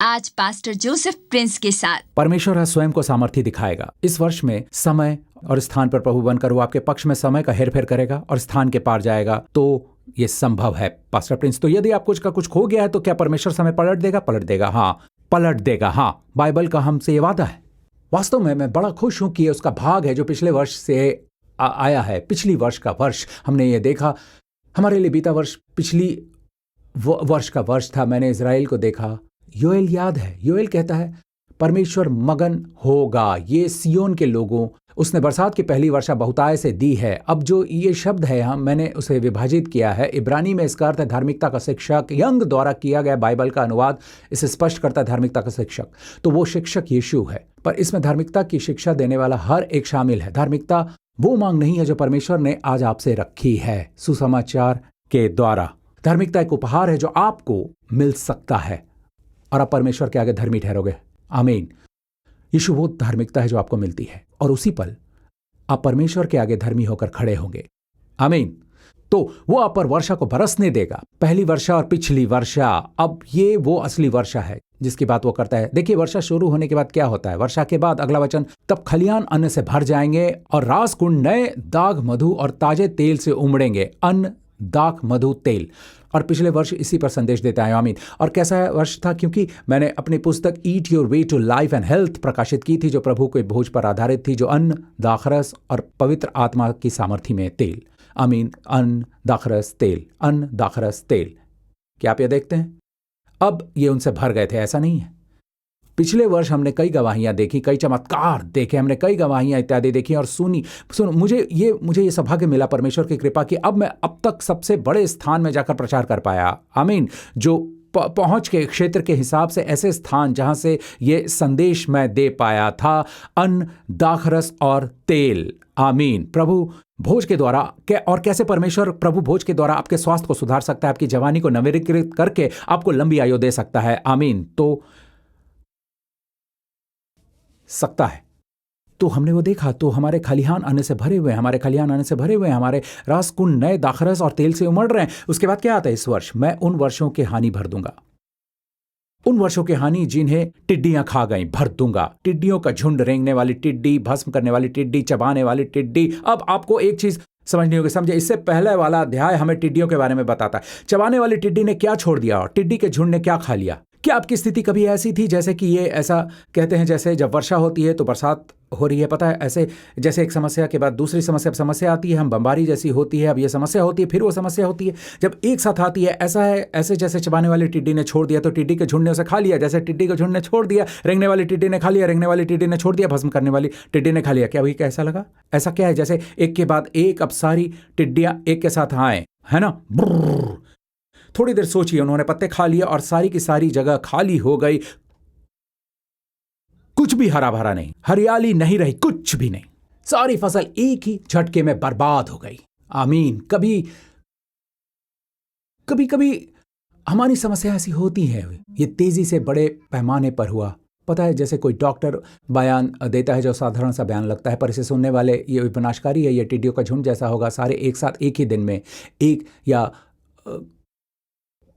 आज pastor Joseph Prince के साथ। परमेश्वर आज स्वयं को सामर्थ्य दिखाएगा। इस वर्ष में समय और स्थान पर प्रभु बनकर वो आपके पक्ष में समय का हेरफेर करेगा और स्थान के पार जाएगा। तो ये संभव है पास्टर प्रिंस। तो यदि आप कुछ का कुछ खो गया है तो क्या परमेश्वर समय पलट देगा? पलट देगा, हाँ, पलट देगा, हाँ। बाइबल का हमसे ये वादा है। वास्तव में मैं बड़ा खुश हूं कि ये उसका भाग है जो पिछले वर्ष से आया है। पिछली वर्ष का वर्ष हमने ये देखा, हमारे लिए बीता वर्ष पिछली वर्ष का वर्ष था। मैंने इजराइल को देखा। योएल याद है, योएल कहता है परमेश्वर मगन होगा ये सियोन के लोगों, उसने बरसात की पहली वर्षा बहुताय से दी है। अब जो ये शब्द है मैंने उसे विभाजित किया है। इब्रानी में इसका अर्थ है धार्मिकता का शिक्षक। यंग द्वारा किया गया बाइबल का अनुवाद इसे स्पष्ट करता है, धार्मिकता का शिक्षक। तो वो शिक्षक यीशु है, पर इसमें धार्मिकता की शिक्षा देने वाला हर एक शामिल है। धार्मिकता वो मांग नहीं है जो परमेश्वर ने आज आपसे रखी है सुसमाचार के द्वारा। धार्मिकता एक उपहार है जो आपको मिल सकता है और आप परमेश्वर के आगे धर्मी ठहरोगे। आमीन। यीशु वो धार्मिकता है जो आपको मिलती है और उसी पल आप परमेश्वर के आगे धर्मी होकर खड़े होंगे। आमीन। तो वो आप पर वर्षा को बरसने देगा, पहली वर्षा और पिछली वर्षा। अब ये वो असली वर्षा है जिसकी बात वो करता है। देखिए, वर्षा शुरू होने के बाद क्या होता है? वर्षा के बाद अगला वचन, तब खलियान अन्न से भर जाएंगे और रास कुंड नए दाग मधु और ताजे तेल से उमड़ेंगे। अन्न, दाग, मधु, तेल। और पिछले वर्ष इसी पर संदेश देता है। आमीन। और कैसा वर्ष था? क्योंकि मैंने अपनी पुस्तक eat your way to life and health प्रकाशित की थी, जो प्रभु के भोज पर आधारित थी, जो अन्न, दाखरस और पवित्र आत्मा की सामर्थ्य में तेल। आमीन। अन्न, दाखरस, तेल, अन्न, दाखरस, तेल। क्या आप ये देखते हैं? अब ये उनसे भर गए थे, ऐसा नहीं है। पिछले वर्ष हमने कई गवाहियां देखी, कई चमत्कार देखे, हमने कई गवाहियां इत्यादि देखी और सुनी। मुझे ये सौभाग्य मिला परमेश्वर की कृपा की अब मैं अब तक सबसे बड़े स्थान में जाकर प्रचार कर पाया। आमीन। जो पहुंच के क्षेत्र के हिसाब से ऐसे स्थान जहां से ये संदेश मैं दे पाया था, अन्न, दाखरस और तेल। आमीन। प्रभु भोज के द्वारा और कैसे परमेश्वर प्रभु भोज के द्वारा आपके स्वास्थ्य को सुधार सकता है, आपकी जवानी को नवीनीकृत करके आपको लंबी आयु दे सकता है। आमीन। तो सकता है। तो हमने वो देखा, तो हमारे खलिहान आने से भरे हुए, हमारे खलिहान आने से भरे हुए, हमारे रास कुंड नए दाखरस और तेल से उमड़ रहे हैं। उसके बाद क्या आता है? इस वर्ष मैं उन वर्षों के हानि भर दूंगा, उन वर्षों के हानि जिन्हें टिड्डियां खा गई, भर दूंगा। टिड्डियों का झुंड, रेंगने वाली टिड्डी, भस्म करने वाली टिड्डी, चबाने वाली टिड्डी। अब आपको एक चीज समझनी होगी, समझे। इससे पहले वाला अध्याय हमें टिड्डियों के बारे में बताता है। चबाने वाली टिड्डी ने क्या छोड़ दिया और टिड्डी के झुंड ने क्या खा लिया? क्या आपकी स्थिति कभी ऐसी थी जैसे कि ये ऐसा कहते हैं, जैसे जब वर्षा होती है तो बरसात हो रही है, पता है, ऐसे जैसे एक समस्या के बाद दूसरी समस्या आती है, हम बमबारी जैसी होती है, अब ये समस्या होती है, फिर वो समस्या होती है, जब एक साथ आती है। ऐसा है, ऐसे जैसे चबाने वाली टिड्डी ने छोड़ दिया तो टिड्डी के झुंड ने उसे खा लिया, जैसे टिड्डी के झुंड ने छोड़ दिया, रेंगने वाली टिड्डी ने खा लिया, रेंगने वाली टिड्डी ने छोड़ दिया, भस्म करने वाली टिड्डी ने खा लिया। क्या वही कैसा लगा? ऐसा क्या है जैसे एक के बाद एक अब सारी टिड्डियां एक के साथ आए, है ना। थोड़ी देर सोचिए, उन्होंने पत्ते खा लिए और सारी की सारी जगह खाली हो गई, कुछ भी हरा भरा नहीं, हरियाली नहीं रही, कुछ भी नहीं। सारी फसल एक ही झटके में बर्बाद हो गई। आमीन। कभी कभी हमारी समस्या ऐसी होती है, ये तेजी से बड़े पैमाने पर हुआ। पता है, जैसे कोई डॉक्टर बयान देता है जो साधारण सा बयान लगता है, पर इसे सुनने वाले ये विनाशकारी है, ये टिड्डियों का झुंड जैसा होगा, सारे एक साथ एक ही दिन में, एक या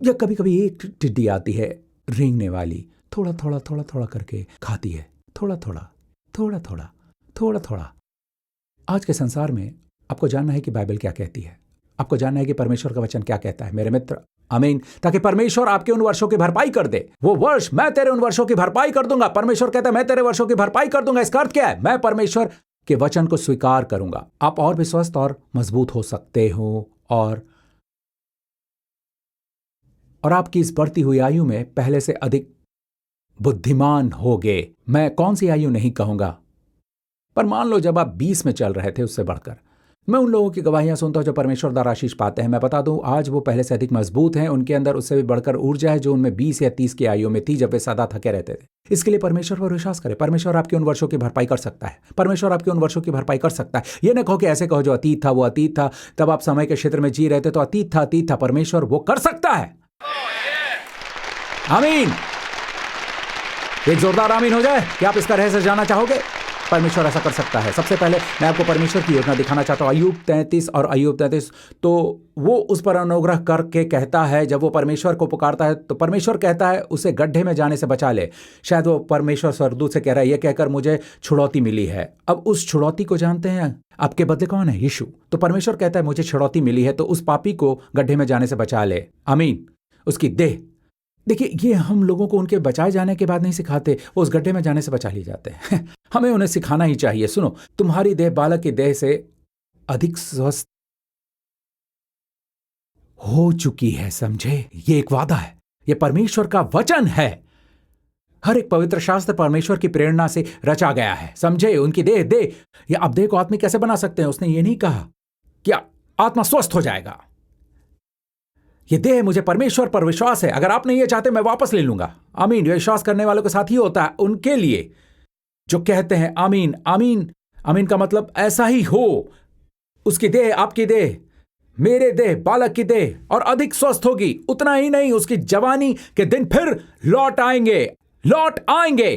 कभी कभी एक टिड्डी आती है रेंगने वाली, थोड़ा थोड़ा थोड़ा थोड़ा करके खाती है, थोड़ा थोड़ा थोड़ा थोड़ा थोड़ा थोड़ा। आज के संसार में आपको जानना है कि बाइबल क्या कहती है, आपको जानना है कि परमेश्वर का वचन क्या कहता है, मेरे मित्र। आमीन। ताकि परमेश्वर आपके उन वर्षों की भरपाई कर दे। वो वर्ष, मैं तेरे उन वर्षों की भरपाई कर दूंगा। परमेश्वर कहता है मैं तेरे वर्षों की भरपाई कर दूंगा। इसका अर्थ क्या है? मैं परमेश्वर के वचन को स्वीकार करूंगा। आप और भी स्वस्थ और मजबूत हो सकते हो और आपकी इस बढ़ती हुई आयु में पहले से अधिक बुद्धिमान होगे। मैं कौन सी आयु नहीं कहूंगा, पर मान लो जब आप 20 में चल रहे थे, उससे बढ़कर मैं उन लोगों की गवाहियां सुनता हूं जो परमेश्वर द्वारा आशीष पाते हैं। मैं बता दूं, आज वो पहले से अधिक मजबूत हैं, उनके अंदर उससे भी बढ़कर ऊर्जा है जो उनमें 20 या 30 की आयु में थी, जब वे सदा थके रहते थे। इसके लिए परमेश्वर पर विश्वास करें। परमेश्वर आपके उन वर्षों की भरपाई कर सकता है। परमेश्वर आपके उन वर्षों की भरपाई कर सकता है। ये न कहो कि ऐसे कहो जो अतीत था वो अतीत था, तब आप समय के क्षेत्र में जी रहे थे तो अतीत था। परमेश्वर वो कर सकता है। आमीन। एक जोरदार आमीन हो जाए। क्या आप इसका रहस्य जानना चाहोगे? परमेश्वर ऐसा कर सकता है। सबसे पहले मैं आपको परमेश्वर की योजना दिखाना चाहता हूँ। अय्यूब 33 और अय्यूब 33, तो वो उस पर अनुग्रह करके कहता है, जब वो परमेश्वर को पुकारता है तो परमेश्वर कहता है उसे गड्ढे में जाने से बचा ले। शायद वो परमेश्वर स्वर्गदूत से कह रहा है, ये कहकर मुझे छुड़ौती मिली है। अब उस छुड़ौती को जानते हैं, आपके बदले कौन है? यीशु। तो परमेश्वर कहता है मुझे छुड़ौती मिली है, तो उस पापी को गड्ढे में जाने से बचा ले। आमीन। उसकी देह, देखिए ये हम लोगों को उनके बचाए जाने के बाद नहीं सिखाते, वो उस गड्ढे में जाने से बचा लिए जाते हैं। हमें उन्हें सिखाना ही चाहिए। सुनो, तुम्हारी देह बालक की देह से अधिक स्वस्थ हो चुकी है, समझे? ये एक वादा है, ये परमेश्वर का वचन है। हर एक पवित्र शास्त्र परमेश्वर की प्रेरणा से रचा गया है, समझे? उनकी देह या आप देह को आत्मिक कैसे बना सकते हैं? उसने ये नहीं कहा कि आत्मा स्वस्थ हो जाएगा। ये देह, मुझे परमेश्वर पर विश्वास है, अगर आप नहीं ये चाहते मैं वापस ले लूंगा। आमीन। विश्वास करने वालों के साथ ही होता है, उनके लिए जो कहते हैं आमीन आमीन। आमीन का मतलब ऐसा ही हो। उसकी देह, आपकी देह, मेरे देह, बालक की देह और अधिक स्वस्थ होगी। उतना ही नहीं, उसकी जवानी के दिन फिर लौट आएंगे, लौट आएंगे।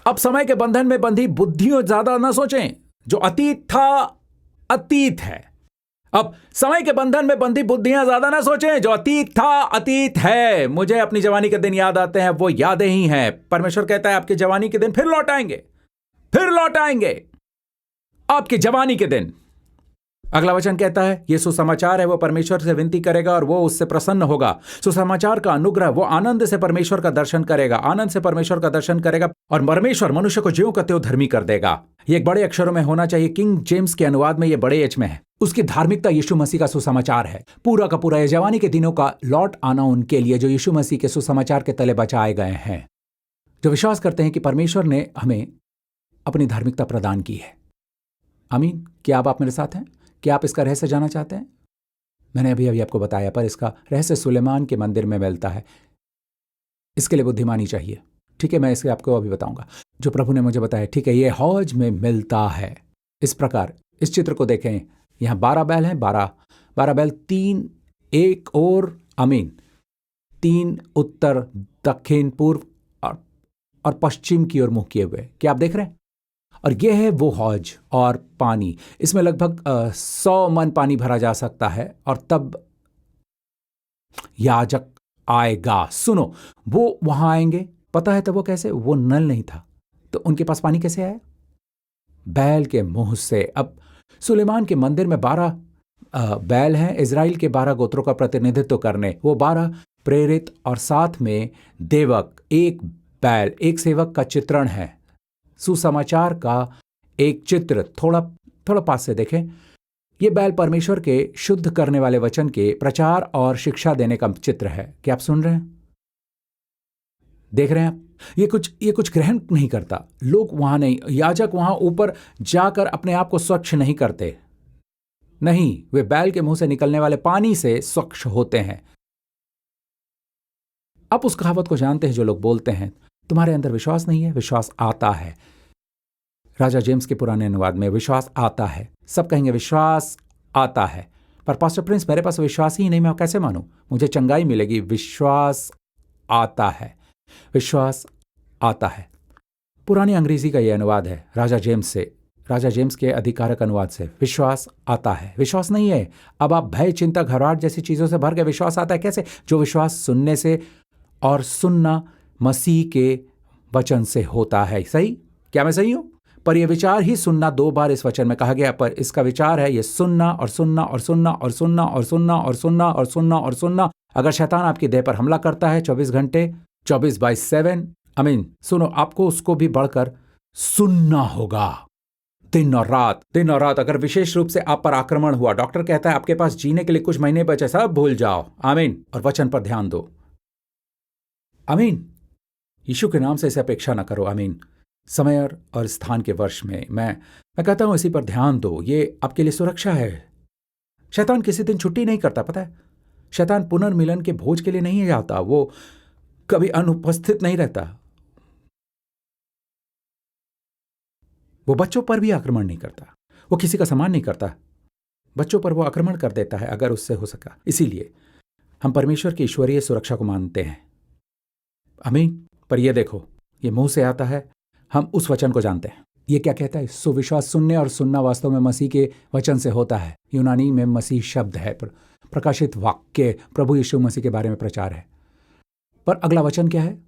अब समय के बंधन में बंधी बुद्धियों ज्यादा ना सोचें। जो अतीत था अतीत है। अब समय के बंधन में बंधी बुद्धियां ज्यादा ना सोचें। जो अतीत था अतीत है। मुझे अपनी जवानी के दिन याद आते हैं, वो यादें ही हैं। परमेश्वर कहता है आपकी जवानी के दिन फिर लौट आएंगे, फिर लौट आएंगे आपकी जवानी के दिन। अगला वचन कहता है ये सुसमाचार है, वो परमेश्वर से विनती करेगा और वो उससे प्रसन्न होगा। सुसमाचार का अनुग्रह, वो आनंद से परमेश्वर का दर्शन करेगा, आनंद से परमेश्वर का दर्शन करेगा और परमेश्वर मनुष्य को ज्यों का त्यों धर्मी कर देगा। ये एक बड़े अक्षरों में होना चाहिए। किंग जेम्स के अनुवाद में ये बड़े एच में है। उसकी धार्मिकता यीशु मसीह का सुसमाचार है। पूरा का पूरा ये जवानी के दिनों का लौट आना उनके लिए जो यीशु मसीह के सुसमाचार के तले बचाए गए हैं, जो विश्वास करते हैं कि परमेश्वर ने हमें अपनी धार्मिकता प्रदान की है। आमीन। क्या आप मेरे साथ हैं? क्या आप इसका रहस्य जानना चाहते हैं? मैंने अभी आपको बताया, पर इसका रहस्य सुलेमान के मंदिर में मिलता है। इसके लिए बुद्धिमानी चाहिए, ठीक है? मैं इसे आपको अभी बताऊंगा जो प्रभु ने मुझे बताया, ठीक है? ये हौज में मिलता है इस प्रकार। इस चित्र को देखें, यहां 12 बैल हैं, 12 बैल, 3 एक और आमीन, 3 उत्तर, दक्षिण, पूर्व और पश्चिम की ओर मुंह किए हुए। क्या आप देख रहे हैं? और यह है वो हौज और पानी। इसमें लगभग 100 मन पानी भरा जा सकता है। और तब याजक आएगा। सुनो, वो वहां आएंगे, पता है तब वो कैसे? वो नल नहीं था, तो उनके पास पानी कैसे आया? बैल के मुंह से। अब सुलेमान के मंदिर में 12 बैल हैं, इजराइल के 12 गोत्रों का प्रतिनिधित्व करने। वो 12 प्रेरित और साथ में देवक, एक बैल, एक सेवक का चित्रण है। सुसमाचार का एक चित्र। थोड़ा पास से देखें। यह बैल परमेश्वर के शुद्ध करने वाले वचन के प्रचार और शिक्षा देने का चित्र है। क्या आप सुन रहे हैं? देख रहे हैं आप? ये कुछ ग्रहण नहीं करता। लोग वहां नहीं, याजक वहां ऊपर जाकर अपने आप को स्वच्छ नहीं करते, नहीं, वे बैल के मुंह से निकलने वाले पानी से स्वच्छ होते हैं। आप उस कहावत को जानते हैं जो लोग बोलते हैं तुम्हारे अंदर विश्वास नहीं है, विश्वास आता है। राजा जेम्स के पुराने अनुवाद में विश्वास आता है। सब कहेंगे विश्वास आता है, पर पास्टर प्रिंस मेरे पास विश्वास ही नहीं, मैं कैसे मानूं मुझे चंगाई मिलेगी? विश्वास आता है, विश्वास आता है। पुरानी अंग्रेजी का यह अनुवाद है राजा जेम्स के अधिकारक अनुवाद से। विश्वास आता है, विश्वास नहीं है। अब आप भय, चिंता, घबराहट जैसी चीजों से भर के विश्वास आता है कैसे? जो विश्वास सुनने से और सुनना मसीह के वचन से होता है। सही? क्या मैं सही हूं? पर यह विचार ही सुनना 2 बार इस वचन में कहा गया, पर इसका विचार है यह सुनना और सुनना और सुनना और सुनना और सुनना और सुनना और सुनना और सुनना। अगर शैतान आपकी देह पर हमला करता है 24 घंटे 24/7, आमीन, सुनो, आपको उसको भी बढ़कर सुनना होगा दिन और रात। अगर विशेष रूप से आप पर आक्रमण हुआ, डॉक्टर कहता है आपके पास जीने के लिए कुछ महीने बचे, सब भूल जाओ, आमीन, और वचन पर ध्यान दो, आमीन। यीशु के नाम से इसे अपेक्षा ना करो, आमीन। समय और स्थान के वर्ष में मैं कहता हूं इसी पर ध्यान दो, ये आपके लिए सुरक्षा है। शैतान किसी दिन छुट्टी नहीं करता, पता है? शैतान पुनर्मिलन के भोज के लिए नहीं जाता, वो कभी अनुपस्थित नहीं रहता। वो बच्चों पर भी आक्रमण नहीं करता, वो किसी का सम्मान नहीं करता, बच्चों पर वो आक्रमण कर देता है अगर उससे हो सका। इसीलिए हम परमेश्वर की ईश्वरीय सुरक्षा को मानते हैं। आमीन। पर ये देखो, ये मुंह से आता है, हम उस वचन को जानते हैं। ये क्या कहता है? सुविश्वास सुनने, और सुनना वास्तव में मसीह के वचन से होता है। यूनानी में मसीह शब्द है, प्रकाशित वाक्य प्रभु यीशु मसीह के बारे में प्रचार है। पर अगला वचन क्या है?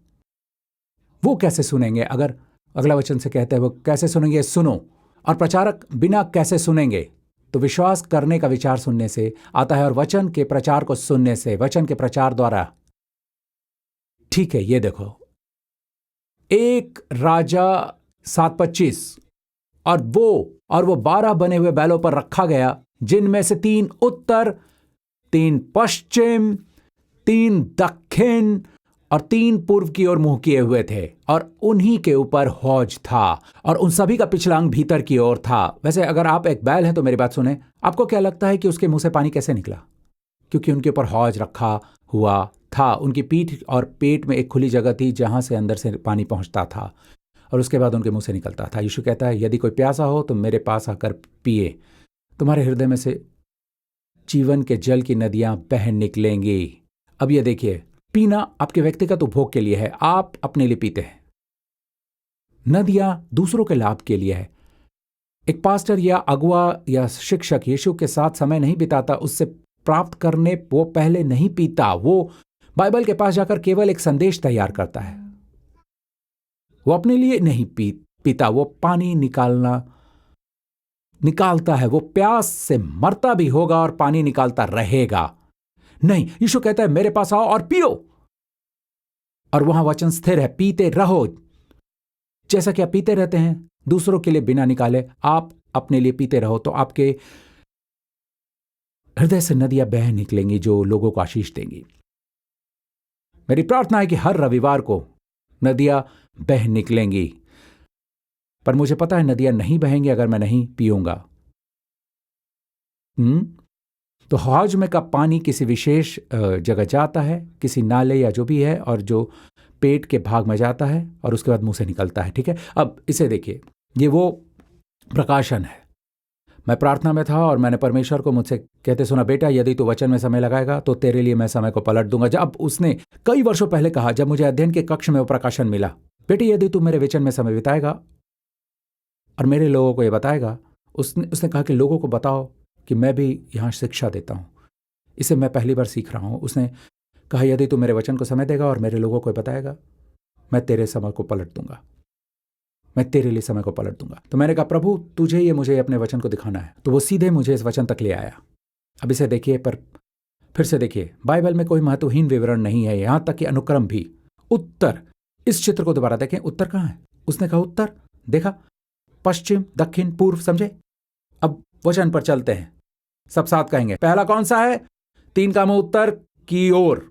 वो कैसे सुनेंगे? अगर अगला वचन से कहते हैं वो कैसे सुनेंगे? सुनो। और प्रचारक बिना कैसे सुनेंगे? तो विश्वास करने का विचार सुनने से आता है, और वचन के प्रचार को सुनने से, वचन के प्रचार द्वारा। ठीक है, ये देखो, एक राजा 7:25, और वो 12 बने हुए बैलों पर रखा गया, जिनमें से 3 उत्तर, 3 पश्चिम, 3 दक्षिण और 3 पूर्व की ओर मुंह किए हुए थे, और उन्हीं के ऊपर हौज था, और उन सभी का पिछला अंग भीतर की ओर था। वैसे अगर आप एक बैल हैं तो मेरी बात सुने, आपको क्या लगता है कि उसके मुंह से पानी कैसे निकला? क्योंकि उनके ऊपर हौज रखा हुआ था। उनकी पीठ और पेट में एक खुली जगह थी जहां से अंदर से पानी पहुंचता था, और उसके बाद उनके मुंह से निकलता था। यीशु कहता है, यदि कोई प्यासा हो तो मेरे पास आकर पिए, तुम्हारे हृदय में से जीवन के जल की नदियां बह निकलेंगी। अब ये देखिए, पीना आपके व्यक्तिगत उपभोग के लिए है, आप अपने लिए पीते हैं। नदियां दूसरों के लाभ के लिए है। एक पास्टर या अगुआ या शिक्षक यीशु के साथ समय नहीं बिताता, उससे प्राप्त करने वो पहले नहीं पीता। वो बाइबल के पास जाकर केवल एक संदेश तैयार करता है। वो अपने लिए नहीं पीता, वो पानी निकालता है। वो प्यास से मरता भी होगा और पानी निकालता रहेगा। नहीं, यीशु कहता है, मेरे पास आओ और पियो, और वहां वचन स्थिर है, पीते रहो। जैसा कि आप पीते रहते हैं दूसरों के लिए बिना निकाले, आप अपने लिए पीते रहो, तो आपके हृदय से नदियां बह निकलेंगी जो लोगों को आशीष देंगी। मेरी प्रार्थना है कि हर रविवार को नदियां बह निकलेंगी, पर मुझे पता है नदियां नहीं बहेंगी अगर मैं नहीं पीऊंगा। तो हौज में का पानी किसी विशेष जगह जाता है, किसी नाले या जो भी है, और जो पेट के भाग में जाता है और उसके बाद मुंह से निकलता है। ठीक है, अब इसे देखिए, ये वो प्रकाशन है। मैं प्रार्थना में था और मैंने परमेश्वर को मुझसे कहते सुना, बेटा यदि तू वचन में समय लगाएगा तो तेरे लिए मैं समय को पलट दूंगा। जब उसने कई वर्षों पहले कहा, जब मुझे अध्ययन के कक्ष में वो प्रकाशन मिला, बेटे यदि तू मेरे वचन में समय बिताएगा और मेरे लोगों को ये बताएगा, उसने कहा कि लोगों को बताओ कि मैं भी यहाँ शिक्षा देता हूँ, इसे मैं पहली बार सीख रहा हूँ। उसने कहा, यदि तू मेरे वचन को समय देगा और मेरे लोगों को बताएगा, मैं तेरे समय को पलट दूंगा, मैं तेरे लिए समय को पलट दूंगा। तो मैंने कहा, प्रभु तुझे मुझे अपने वचन को दिखाना है। तो वो सीधे मुझे इस वचन तक ले आया। अब इसे देखिए, पर फिर से देखिए, बाइबल में कोई महत्वहीन विवरण नहीं है, यहां तक कि अनुक्रम भी। उत्तर, इस चित्र को दोबारा देखें, उत्तर कहां है? उसने कहा उत्तर, देखा, पश्चिम, दक्षिण, पूर्व, समझे? अब वचन पर चलते हैं, सब साथ कहेंगे। पहला कौन सा है? 3 का मुंह उत्तर की ओर,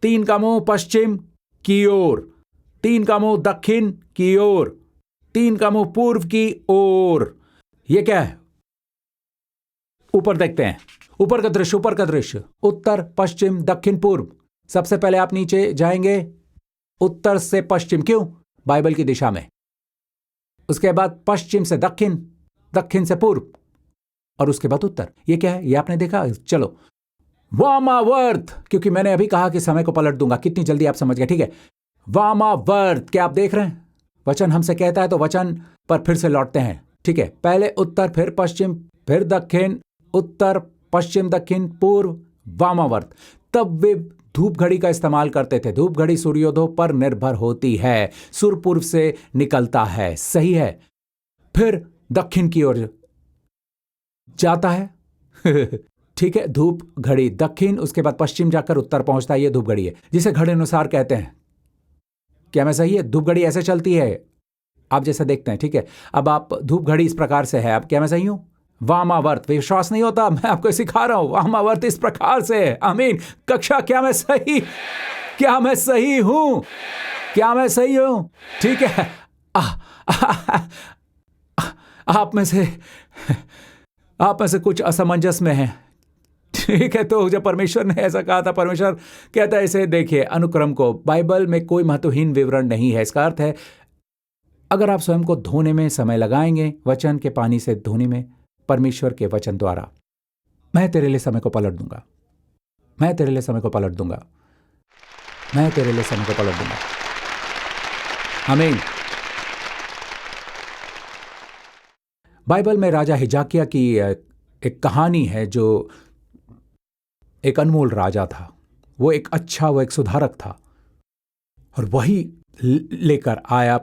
3 का मुंह पश्चिम की ओर, 3 का मुंह दक्षिण की ओर, 3 का मुंह पूर्व की ओर। ये क्या है? ऊपर देखते हैं, ऊपर का दृश्य, ऊपर का दृश्य, उत्तर, पश्चिम, दक्षिण, पूर्व। सबसे पहले आप नीचे जाएंगे, उत्तर से पश्चिम, क्यों? बाइबल की दिशा में। उसके बाद पश्चिम से दक्षिण, दक्षिण से पूर्व, और उसके बाद उत्तर। ये क्या है? ये आपने देखा? चलो, वामावर्त, क्योंकि मैंने अभी कहा कि समय को पलट दूंगा। कितनी जल्दी आप समझ गए? ठीक है, वामावर्त। क्या आप देख रहे हैं? वचन हमसे कहता है तो वचन पर फिर से लौटते हैं। ठीक है, पहले उत्तर, फिर पश्चिम, फिर दक्षिण, उत्तर, पश्चिम, दक्षिण, पूर्व, वामावर्त। तब वे धूप घड़ी का इस्तेमाल करते थे। धूप घड़ी सूर्योदय पर निर्भर होती है, सूर्य पूर्व से निकलता है, सही है, फिर दक्षिण की ओर जाता है। ठीक है, धूप घड़ी दक्षिण, उसके बाद पश्चिम जाकर उत्तर पहुंचता है। ये धूप घड़ी है, जिसे घड़ी अनुसार कहते हैं। क्या मैं सही है? धूप घड़ी ऐसे चलती है, आप जैसे देखते हैं। ठीक है, अब आप धूप घड़ी इस प्रकार से है। अब क्या मैं सही हूं? वामावर्त, विश्वास नहीं होता, मैं आपको सिखा रहा हूं। वामावर्त इस प्रकार से है। आमीन। कक्षा, क्या मैं सही हूं? क्या मैं सही हूं? ठीक है। आप में से कुछ असमंजस में हैं। ठीक है, तो जब परमेश्वर ने ऐसा कहा था, परमेश्वर कहता है इसे देखिए, अनुक्रम को। बाइबल में कोई महत्वहीन विवरण नहीं है। इसका अर्थ है, अगर आप स्वयं को धोने में समय लगाएंगे, वचन के पानी से धोने में, परमेश्वर के वचन द्वारा, मैं तेरे लिए समय को पलट दूंगा, मैं तेरे लिए समय को पलट दूंगा, मैं तेरे लिए समय को पलट दूंगा। आमीन। बाइबल में राजा हिजकिय्याह की एक कहानी है, जो एक अनमोल राजा था। वो एक सुधारक था, और वही लेकर आया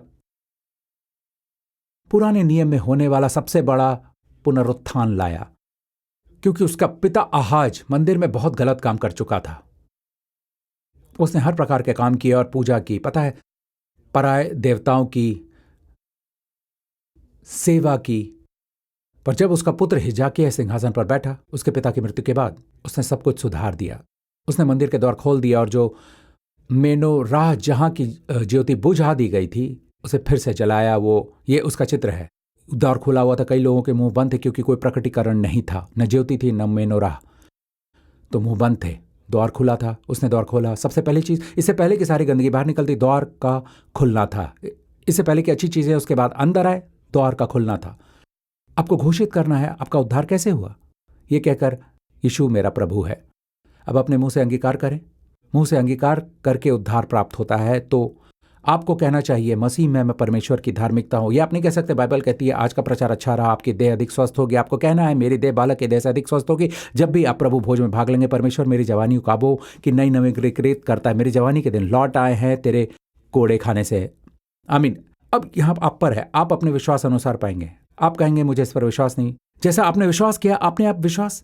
पुराने नियम में होने वाला सबसे बड़ा पुनरुत्थान लाया, क्योंकि उसका पिता आहाज मंदिर में बहुत गलत काम कर चुका था। उसने हर प्रकार के काम किए और पूजा की, पता है, पराये देवताओं की सेवा की। पर जब उसका पुत्र हिजकिय्याह सिंहासन पर बैठा, उसके पिता की मृत्यु के बाद, उसने सब कुछ सुधार दिया। उसने मंदिर के द्वार खोल दिया, और जो मेनोराह जहां की ज्योति बुझा दी गई थी, उसे फिर से जलाया। ये उसका चित्र है। द्वार खुला हुआ था, कई लोगों के मुंह बंद थे, क्योंकि कोई प्रकटीकरण नहीं था, न ज्योति थी न मेनोराह, तो मुंह बंद थे। द्वार खुला था, उसने द्वार खोला। सबसे पहली चीज, इससे पहले कि सारी गंदगी बाहर निकलती, द्वार का खुलना था। इससे पहले कि अच्छी चीजें उसके बाद अंदर आए, द्वार का खुलना था। आपको घोषित करना है आपका उद्धार कैसे हुआ, यह कहकर यीशु मेरा प्रभु है। अब अपने मुंह से अंगीकार करें। मुंह से अंगीकार करके उद्धार प्राप्त होता है। तो आपको कहना चाहिए, मसीह में मैं परमेश्वर की धार्मिकता हूं। यह आप नहीं कह सकते बाइबल कहती है आज का प्रचार अच्छा रहा, आपकी देह अधिक स्वस्थ होगी। आपको कहना है मेरी देह बालक की देह से अधिक स्वस्थ होगी। जब भी आप प्रभु भोज में भाग लेंगे, परमेश्वर मेरी जवानी काबो की नई नवीनीकृत करता है। मेरी जवानी के दिन लौट आए हैं तेरे कोड़े खाने से। आमीन। अब यहां आप पर है, आप अपने विश्वास अनुसार पाएंगे। आप कहेंगे मुझे इस पर विश्वास नहीं। जैसा आपने विश्वास किया, आपने आप विश्वास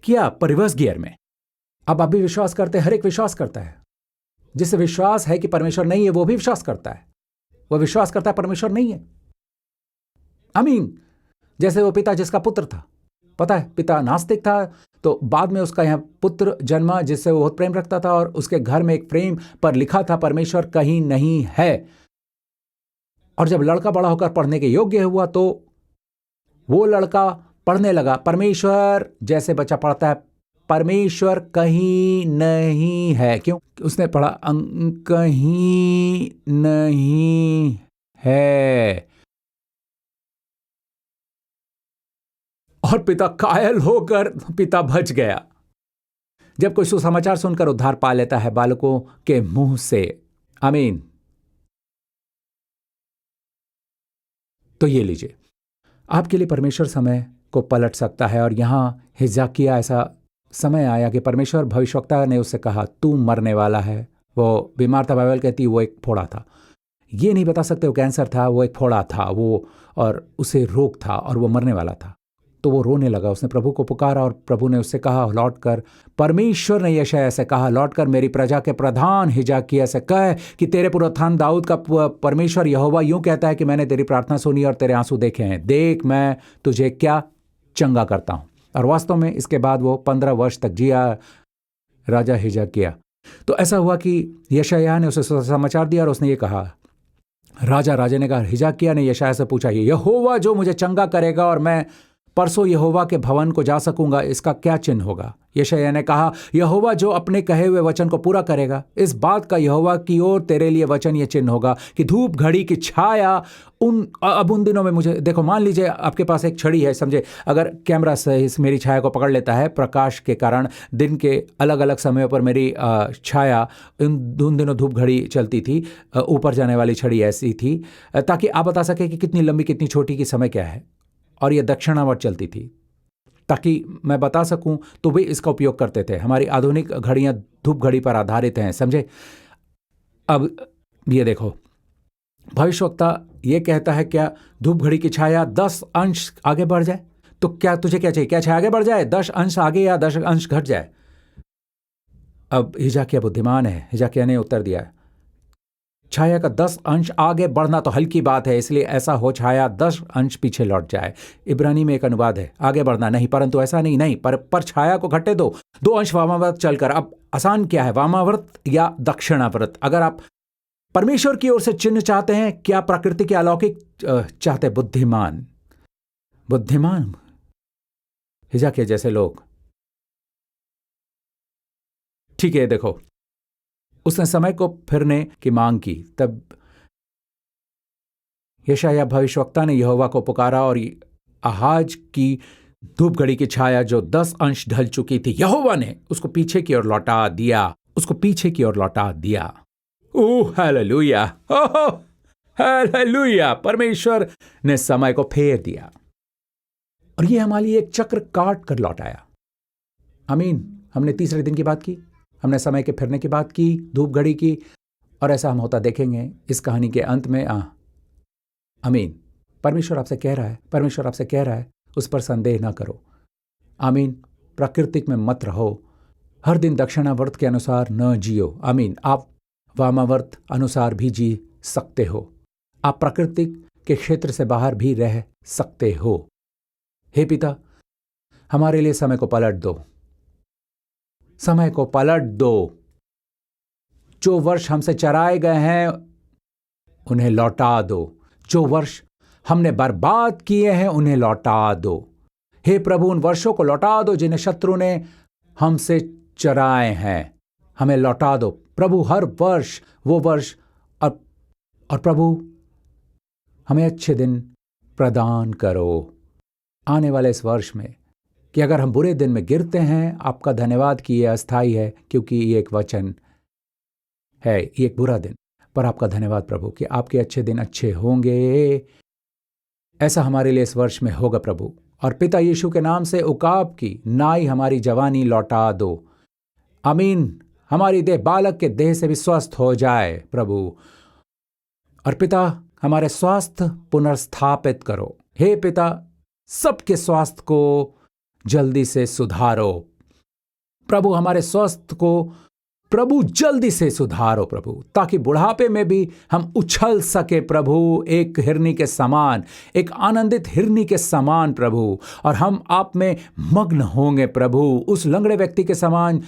किया रिवर्स गियर में। अब आप भी विश्वास करते, हर एक विश्वास करता है। जिससे विश्वास है कि परमेश्वर नहीं है, वो भी विश्वास करता है। वह विश्वास करता है परमेश्वर नहीं है। आमीन। जैसे वो पिता जिसका पुत्र था, पता है, पिता नास्तिक था, तो बाद में उसका यहां पुत्र जन्मा जिससे वो बहुत प्रेम रखता था, और उसके घर में एक फ्रेम पर लिखा था परमेश्वर कहीं नहीं है। और जब लड़का बड़ा होकर पढ़ने के योग्य हुआ, तो वो लड़का पढ़ने लगा। परमेश्वर, जैसे बच्चा पढ़ता है, परमेश्वर कहीं नहीं है। क्यों? उसने पढ़ा कहीं नहीं है। और पिता कायल होकर पिता बच गया। जब कोई सुसमाचार सुनकर उद्धार पा लेता है बालकों के मुंह से, आमीन, तो ये लीजिए, आपके लिए परमेश्वर समय को पलट सकता है। और यहां हिजकिय्याह ऐसा समय आया कि परमेश्वर भविष्यवक्ता ने उससे कहा तू मरने वाला है। वो बीमार था, बाइबल कहती है वो एक फोड़ा था। ये नहीं बता सकते वो कैंसर था, वो एक फोड़ा था वो, और उसे रोग था, और वो मरने वाला था। तो वो रोने लगा। उसने प्रभु को पुकारा, और प्रभु ने उससे कहा लौट कर, परमेश्वर ने यशायाह से कहा लौट कर मेरी प्रजा के प्रधान हिजकिय्याह से कह कि तेरे पुनरुत्थान दाऊद का परमेश्वर यहोवा यूं कहता है कि मैंने तेरी प्रार्थना सुनी और तेरे आंसू देखे हैं। देख मैं तुझे क्या चंगा करता हूं। और वास्तव में इसके बाद वो 15 वर्ष तक जिया, राजा हिजकिय्याह। तो ऐसा हुआ कि यशायाह ने उसे समाचार दिया, और उसने ये कहा, राजा ने कहा, हिजकिय्याह ने यशायाह से पूछा, यहोवा जो मुझे चंगा करेगा और मैं परसों यहोवा के भवन को जा सकूंगा, इसका क्या चिन्ह होगा? यशायाह ने कहा, यहोवा जो अपने कहे हुए वचन को पूरा करेगा। इस बात का यहोवा की ओर तेरे लिए वचन ये चिन्ह होगा कि धूप घड़ी की छाया अब उन दिनों में मुझे देखो। मान लीजिए आपके पास एक छड़ी है, समझे, अगर कैमरा से मेरी छाया को पकड़ लेता है प्रकाश के कारण, दिन के अलग अलग समयों पर मेरी छाया, उन दिनों धूप घड़ी चलती थी, ऊपर जाने वाली छड़ी ऐसी थी ताकि आप बता सके कि कितनी लंबी कितनी छोटी की समय क्या है, और यह दक्षिणावर्त चलती थी ताकि मैं बता सकूं। तो वे इसका उपयोग करते थे। हमारी आधुनिक घड़ियां धूप घड़ी पर आधारित हैं, समझे। अब ये देखो, भविष्यवक्ता ये कहता है क्या धूप घड़ी की छाया 10 अंश आगे बढ़ जाए? तो क्या तुझे क्या चाहिए? क्या छाया आगे बढ़ जाए, 10 अंश आगे या 10 अंश घट जाए? अब हिजकिय्याह बुद्धिमान है। हिजकिय्याह ने उत्तर दिया, छाया का 10 अंश आगे बढ़ना तो हल्की बात है, इसलिए ऐसा हो छाया 10 अंश पीछे लौट जाए। इब्रानी में एक अनुवाद है, आगे बढ़ना नहीं, परंतु ऐसा नहीं पर छाया को घटे दो 2 अंश वामावर्त चलकर। अब आसान क्या है, वामावर्त या दक्षिणावर्त? अगर आप परमेश्वर की ओर से चिन्ह चाहते हैं, क्या प्रकृति के अलौकिक चाहते? बुद्धिमान हिजकिय्याह जैसे लोग। ठीक है, देखो, उसने समय को फिरने की मांग की। तब यशायाह भविष्यवक्ता ने यहोवा को पुकारा, और आहाज की धूप घड़ी की छाया जो 10 अंश ढल चुकी थी, यहोवा ने उसको पीछे की ओर लौटा दिया। ओह हालेलुया, ओह हालेलुया, परमेश्वर ने समय को फेर दिया और ये हमारे लिए एक चक्र काट कर लौटाया। आमीन। हमने तीसरे दिन की बात की, हमने समय के फिरने की बात की, धूप घड़ी की, और ऐसा हम होता देखेंगे इस कहानी के अंत में। आमीन। परमेश्वर आपसे कह रहा है, उस पर संदेह ना करो। आमीन। प्राकृतिक में मत रहो, हर दिन दक्षिणावर्त के अनुसार न जियो। आमीन। आप वामावर्त अनुसार भी जी सकते हो, आप प्राकृतिक के क्षेत्र से बाहर भी रह सकते हो। हे पिता, हमारे लिए समय को पलट दो, समय को पलट दो। जो वर्ष हमसे चराए गए हैं उन्हें लौटा दो, जो वर्ष हमने बर्बाद किए हैं उन्हें लौटा दो। हे प्रभु, उन वर्षों को लौटा दो जिन्हें शत्रु ने हमसे चराए हैं, हमें लौटा दो प्रभु, हर वर्ष वो वर्ष। और प्रभु, हमें अच्छे दिन प्रदान करो आने वाले इस वर्ष में, कि अगर हम बुरे दिन में गिरते हैं, आपका धन्यवाद कि ये अस्थायी है, क्योंकि ये एक वचन है, ये एक बुरा दिन, पर आपका धन्यवाद प्रभु कि आपके अच्छे दिन अच्छे होंगे। ऐसा हमारे लिए इस वर्ष में होगा प्रभु। और पिता यीशु के नाम से उकाब की नाई हमारी जवानी लौटा दो। आमीन। हमारी देह बालक के देह से भी स्वस्थ हो जाए प्रभु। और पिता, हमारे स्वास्थ्य पुनर्स्थापित करो। हे पिता, सबके स्वास्थ्य को जल्दी से सुधारो प्रभु, हमारे स्वास्थ्य को प्रभु जल्दी से सुधारो प्रभु, ताकि बुढ़ापे में भी हम उछल सके प्रभु, एक हिरनी के समान, एक आनंदित हिरनी के समान प्रभु। और हम आप में मग्न होंगे प्रभु, उस लंगड़े व्यक्ति के समान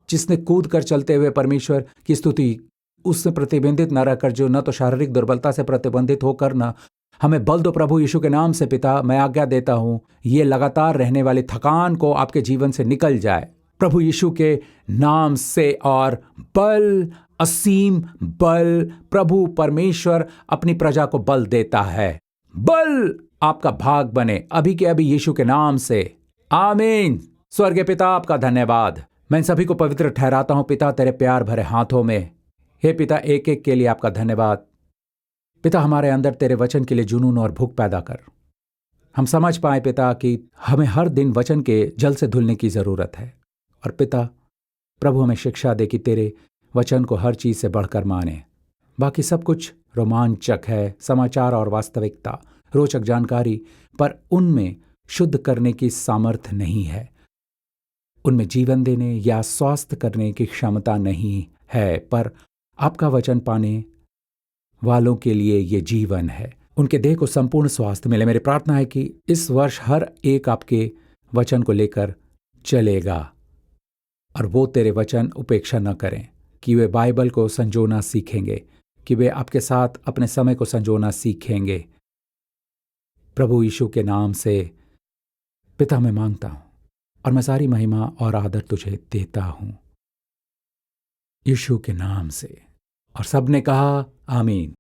जिसने कूद कर चलते हुए परमेश्वर की स्तुति, उससे प्रतिबंधित न रहकर, जो न तो शारीरिक दुर्बलता से प्रतिबंधित होकर, न हमें बल दो प्रभु यीशु के नाम से। पिता, मैं आज्ञा देता हूं, ये लगातार रहने वाली थकान को आपके जीवन से निकल जाए प्रभु यीशु के नाम से। और बल, असीम बल, प्रभु परमेश्वर अपनी प्रजा को बल देता है, बल आपका भाग बने अभी के अभी यीशु के नाम से। आमीन। स्वर्गीय पिता, आपका धन्यवाद। मैं इन सभी को पवित्र ठहराता हूं पिता, तेरे प्यार भरे हाथों में। हे पिता, एक एक के लिए आपका धन्यवाद। पिता, हमारे अंदर तेरे वचन के लिए जुनून और भूख पैदा कर, हम समझ पाए पिता कि हमें हर दिन वचन के जल से धुलने की जरूरत है। और पिता प्रभु, हमें शिक्षा दे कि तेरे वचन को हर चीज से बढ़कर माने। बाकी सब कुछ रोमांचक है, समाचार और वास्तविकता, रोचक जानकारी, पर उनमें शुद्ध करने की सामर्थ्य नहीं है, उनमें जीवन देने या स्वास्थ्य करने की क्षमता नहीं है। पर आपका वचन पाने वालों के लिए ये जीवन है, उनके देह को संपूर्ण स्वास्थ्य मिले। मेरी प्रार्थना है कि इस वर्ष हर एक आपके वचन को लेकर चलेगा और वो तेरे वचन उपेक्षा न करें, कि वे बाइबल को संजोना सीखेंगे, कि वे आपके साथ अपने समय को संजोना सीखेंगे। प्रभु यीशु के नाम से पिता मैं मांगता हूं, और मैं सारी महिमा और आदर तुझे देता हूं यीशु के नाम से। और सबने कहा आमीन।